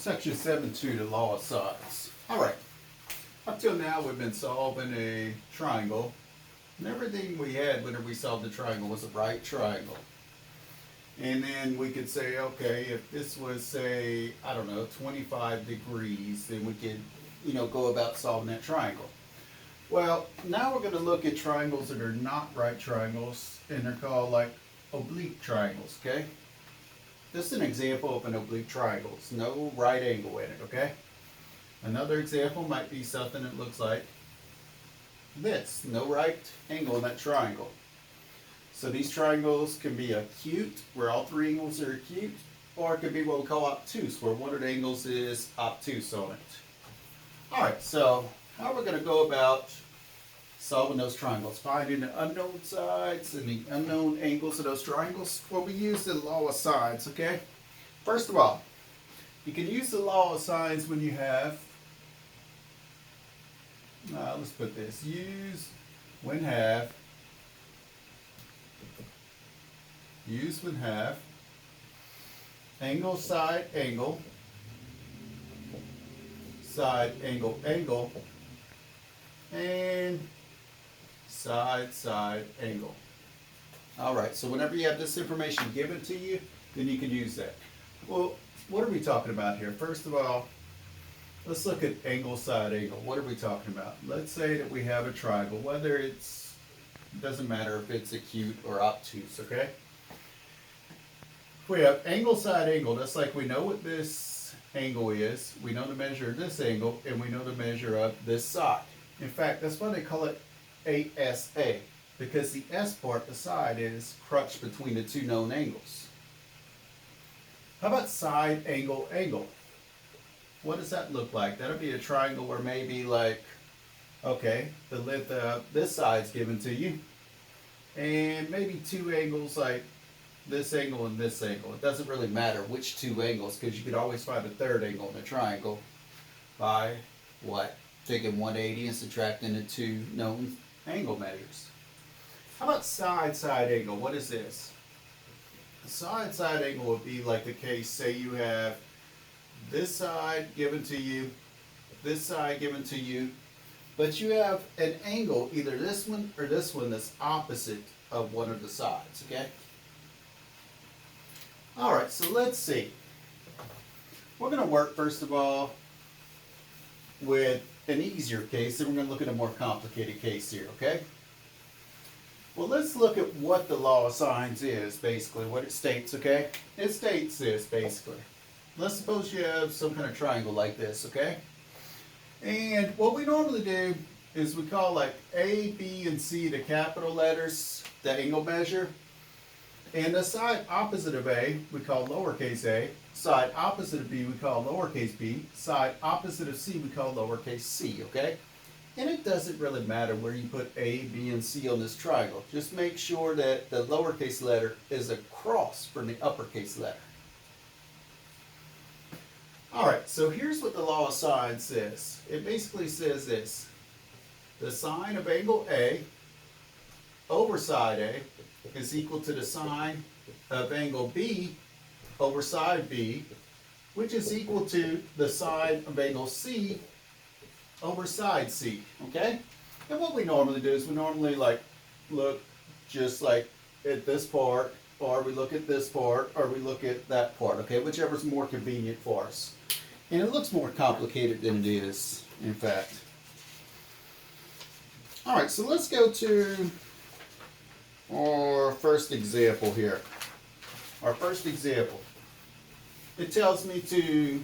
Section 7.2, the law of sides. All right, up till now we've been solving a triangle, and everything we had whenever we solved the triangle was a right triangle. And then we could say, okay, if this was, say, I don't know, 25 degrees, then we could, go about solving that triangle. Well, now we're going to look at triangles that are not right triangles, and they're called like oblique triangles, okay? This is an example of an oblique triangle. It's no right angle in it, okay? Another example might be something that looks like this. No right angle in that triangle. So these triangles can be acute, where all three angles are acute, or it could be what we call obtuse, where one of the angles is obtuse on it. All right, so how we're going to go about solving those triangles, finding the unknown sides and the unknown angles of those triangles. Well, we use the law of sides, okay? First of all, you can use the law of sides when you have, let's put this, use when have, angle, side, angle, angle, and side, angle. All right, so whenever you have this information given to you, then you can use that. Well, what are we talking about here? First of all, let's look at angle, side, angle. What are we talking about? Let's say that we have a triangle, whether it doesn't matter if it's acute or obtuse, okay? If we have angle, side, angle, that's like we know what this angle is, we know the measure of this angle, and we know the measure of this side. In fact, that's why they call it ASA, because the S part, the side, is crushed between the two known angles. How about side, angle, angle? What does that look like? That'll be a triangle where maybe like, okay, the length of this side's given to you, and maybe two angles like this angle and this angle. It doesn't really matter which two angles, because you could always find a third angle in a triangle by what? Taking 180 and subtracting the two known angle measures. How about side angle? What is this? A side angle would be like the case, say you have this side given to you, this side given to you, but you have an angle, either this one or this one, that's opposite of one of the sides, okay? All right, so let's see. We're going to work, first of all, with an easier case, and we're going to look at a more complicated case here, okay? Well, let's look at what the law of sines is, basically, what it states, okay? It states this, basically. Let's suppose you have some kind of triangle like this, okay? And what we normally do is we call like A, B, and C the capital letters, the angle measure. And the side opposite of A, we call lowercase a. Side opposite of B, we call lowercase b. Side opposite of C, we call lowercase c, okay? And it doesn't really matter where you put A, B, and C on this triangle. Just make sure that the lowercase letter is across from the uppercase letter. All right, so here's what the law of sines says. It basically says this. The sine of angle A over side A is equal to the sine of angle B over side B, which is equal to the sine of angle C over side C, okay? And what we normally do is we normally look just like at this part, or we look at this part, or we look at that part, okay? Whichever's more convenient for us. And it looks more complicated than it is, in fact. All right, so let's go to our first example here. Our first example. It tells me to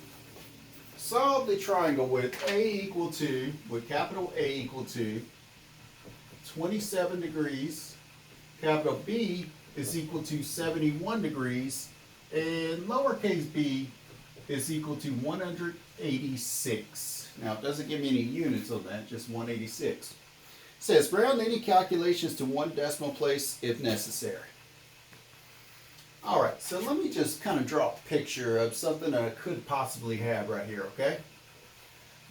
solve the triangle with capital A equal to 27 degrees, capital B is equal to 71 degrees, and lowercase b is equal to 186. Now, it doesn't give me any units on that, just 186. It says, round any calculations to one decimal place if necessary. All right, so let me just kind of draw a picture of something that I could possibly have right here, okay?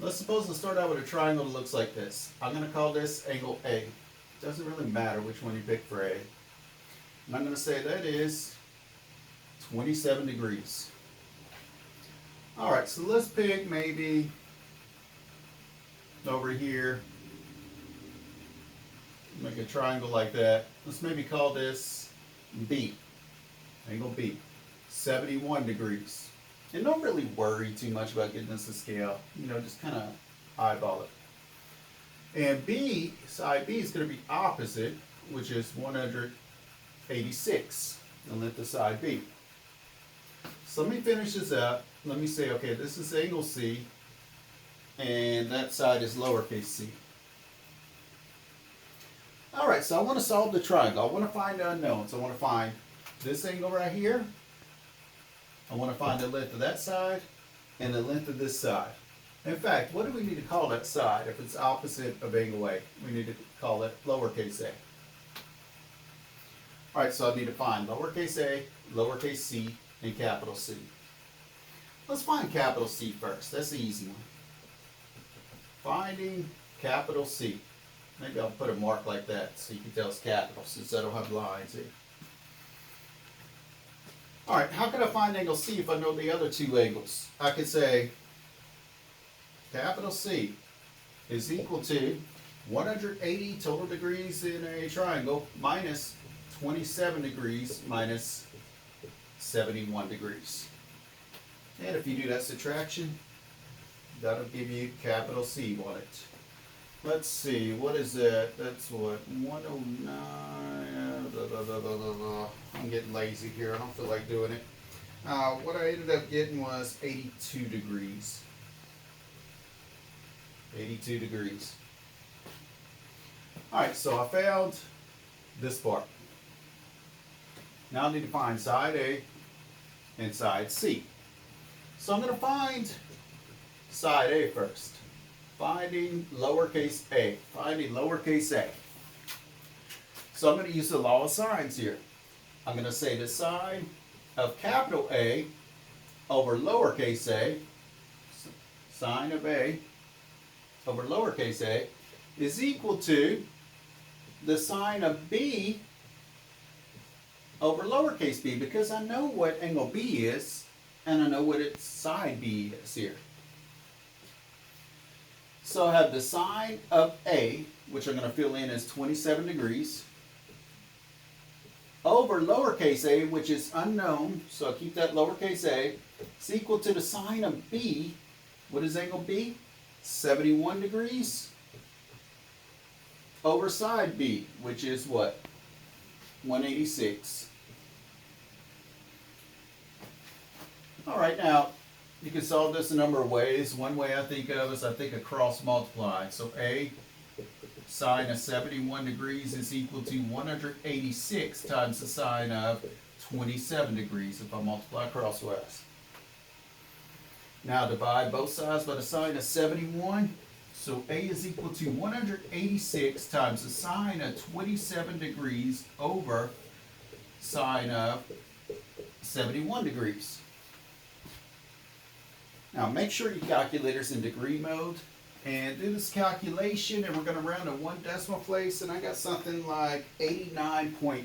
Let's suppose I start out with a triangle that looks like this. I'm going to call this angle A. It doesn't really matter which one you pick for A. And I'm going to say that is 27 degrees. All right, so let's pick maybe over here, make a triangle like that. Let's maybe call this B, angle B, 71 degrees. And don't really worry too much about getting this to scale. You know, just kind of eyeball it. And B, side B is going to be opposite, which is 186, the length of side B. So let me finish this up. Let me say, okay, this is angle C, and that side is lowercase c. All right, so I want to solve the triangle. I want to find the unknowns. I want to find this angle right here. I want to find the length of that side and the length of this side. In fact, what do we need to call that side if it's opposite of angle A? We need to call it lowercase a. All right, so I need to find lowercase a, lowercase c, and capital C. Let's find capital C first. That's the easy one. Finding capital C. Maybe I'll put a mark like that so you can tell it's capital since I don't have lines here. All right, how can I find angle C if I know the other two angles? I could say capital C is equal to 180 total degrees in a triangle minus 27 degrees minus 71 degrees. And if you do that subtraction, that'll give you capital C on it. Let's see, what is that? That's what, 109, I'm getting lazy here, I don't feel like doing it. What I ended up getting was 82 degrees. 82 degrees. All right, so I found this part. Now I need to find side A and side C. So I'm going to find side A first. Finding lowercase a. Finding lowercase a. So I'm going to use the law of sines here. I'm going to say the sine of capital A over lowercase a, sine of A over lowercase a, is equal to the sine of B over lowercase b, because I know what angle B is, and I know what its side B is here. So I have the sine of A, which I'm going to fill in as 27 degrees, over lowercase a, which is unknown, so I'll keep that lowercase a, is equal to the sine of B. What is angle B? 71 degrees over side B, which is what? 186. All right, now you can solve this a number of ways. One way I think of is I think of cross multiply. So A sine of 71 degrees is equal to 186 times the sine of 27 degrees if I multiply crosswise. Now divide both sides by the sine of 71. So A is equal to 186 times the sine of 27 degrees over sine of 71 degrees. Now make sure your calculator's in degree mode and do this calculation, and we're going to round to one decimal place, and I got something like 89.3.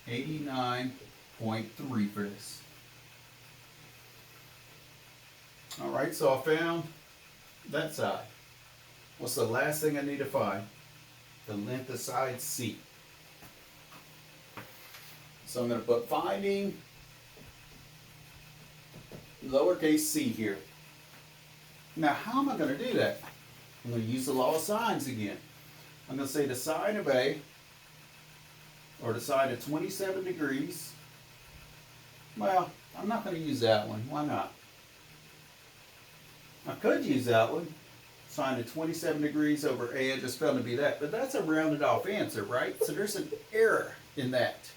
89.3 for this. All right, so I found that side. What's the last thing I need to find? The length of side C. So I'm going to put finding lowercase c here. Now how am I going to do that? I'm going to use the law of sines again. I'm going to say the sine of A, or the sine of 27 degrees. Well, I'm not going to use that one. Why not? I could use that one. Sine of 27 degrees over A, I just found to be that. But that's a rounded off answer, right? So there's an error in that.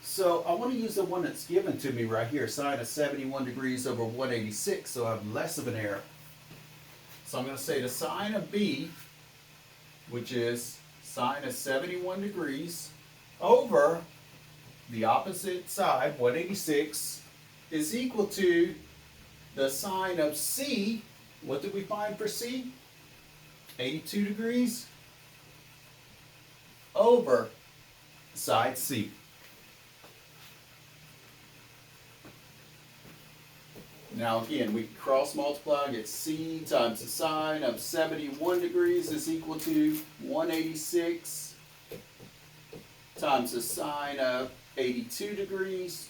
So I want to use the one that's given to me right here, sine of 71 degrees over 186, so I have less of an error. So I'm going to say the sine of B, which is sine of 71 degrees over the opposite side, 186, is equal to the sine of C. What did we find for C? 82 degrees over side C. Now again, we cross multiply and get c times the sine of 71 degrees is equal to 186 times the sine of 82 degrees.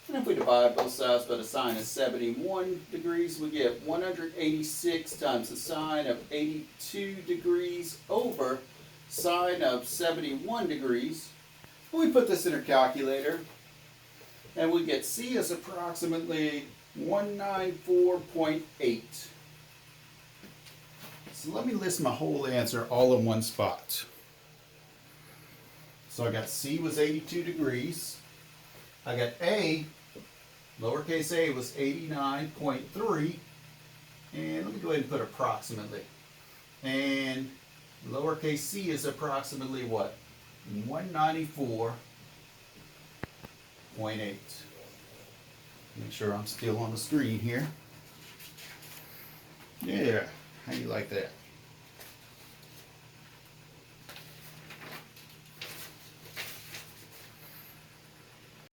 And if we divide both sides by the sine of 71 degrees, we get 186 times the sine of 82 degrees over sine of 71 degrees. And we put this in our calculator, and we get c is approximately 194.8. So let me list my whole answer all in one spot. So I got c was 82 degrees. I got a, lowercase a, was 89.3. And let me go ahead and put approximately. And lowercase c is approximately what? 194.8. Make sure I'm still on the screen here. Yeah, how do you like that?